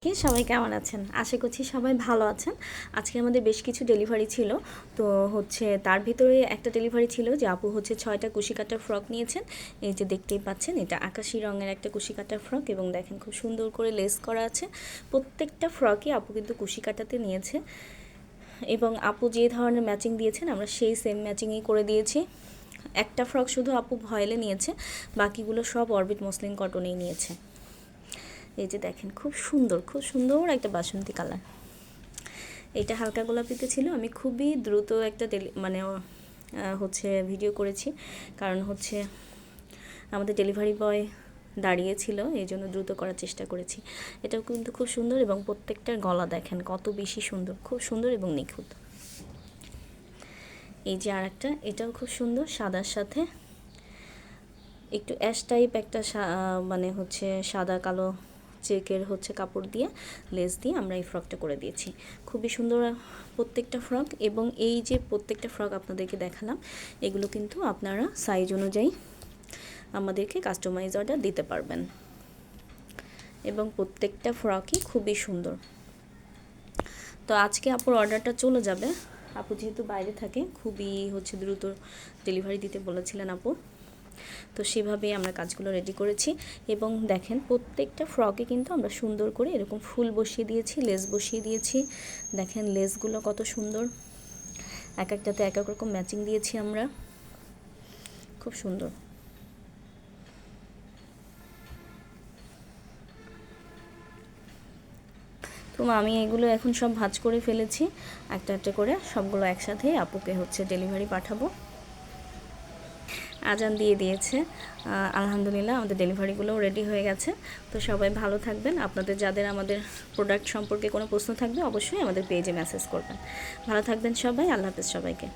সবাই কেমন আছেন? আশা করছি সবাই ভালো আছেন। আজকে আমাদের বেশ কিছু ডেলিভারি ছিল। তো তার ভিতরে একটা ডেলিভারি ছিল যে আপু ৬টা কুশি কাটার ফ্রক নিয়েছেন। এই যে দেখতেই পাচ্ছেন, এটা আকাশি রঙের একটা কুশি কাটার ফ্রক এবং দেখেন খুব সুন্দর করে লেস করা আছে। প্রত্যেকটা ফ্রকই আপু কিন্তু কুশি কাটাতে নিয়েছে এবং আপু যে ধরনের ম্যাচিং দিয়েছেন আমরা সেই সেম ম্যাচিংই করে দিয়েছি। একটা ফ্রক শুধু আপু ভয়েলে নিয়েছে, বাকিগুলো সব অরবিট মসলিন কটনেই নিয়েছে। এই যে দেখেন খুব সুন্দর একটা বাসন্তী কালার। এটা হালকা গোলাপিতে ছিল। আমি খুবই দ্রুত একটা ভিডিও করেছি, কারণ আমাদের ডেলিভারি বয় দাঁড়িয়ে ছিল, এই জন্য দ্রুত করার চেষ্টা করেছি। এটাও কিন্তু খুব সুন্দর এবং প্রত্যেকটার গলা দেখেন কত বেশি সুন্দর, খুব সুন্দর এবং নিখুঁত। এই যে আর একটা, এটাও খুব সুন্দর, সাদার সাথে একটু অ্যাশ টাইপ একটা সাদা কালো চেকের কাপড় দিয়ে লেস দিয়ে আমরা এই ফ্রকটা করে দিয়েছি। খুবই সুন্দর প্রত্যেকটা ফ্রক। এবং এই যে প্রত্যেকটা ফ্রক আপনাদেরকে দেখালাম, এগুলো কিন্তু আপনারা সাইজ অনুযায়ী আমাদেরকে কাস্টমাইজ অর্ডার দিতে পারবেন এবং প্রত্যেকটা ফ্রকই খুবই সুন্দর। তো আজকে আপুর অর্ডারটা চলে যাবে। আপু যেহেতু বাইরে থাকে, খুবই দ্রুত ডেলিভারি দিতে বলেছিলেন আপু, তো সেভাবেই আমরা কাজগুলো রেডি করেছি। এবং দেখেন প্রত্যেকটা ফ্রকে কিন্তু আমরা সুন্দর করে এরকম ফুল বসিয়ে দিয়েছি, লেস বসিয়ে দিয়েছি। দেখেন লেসগুলো কত সুন্দর, এক একটাতে এক এক রকম ম্যাচিং দিয়েছি আমরা, খুব সুন্দর। তো আমি এগুলো এখন সব ভাঁজ করে ফেলেছি, একটা একটা করে সবগুলো একসাথে আপুকে ডেলিভারি পাঠাবো। আজান দিয়ে দিয়েছে, আলহামদুলিল্লাহ আমাদের ডেলিভারিগুলোও রেডি হয়ে গেছে। তো সবাই ভালো থাকবেন। আপনাদের যাদের আমাদের প্রোডাক্ট সম্পর্কে কোনো প্রশ্ন থাকবে অবশ্যই আমাদের পেজে মেসেজ করবেন। ভালো থাকবেন সবাই। আল্লাহ হাফেজ সবাইকে।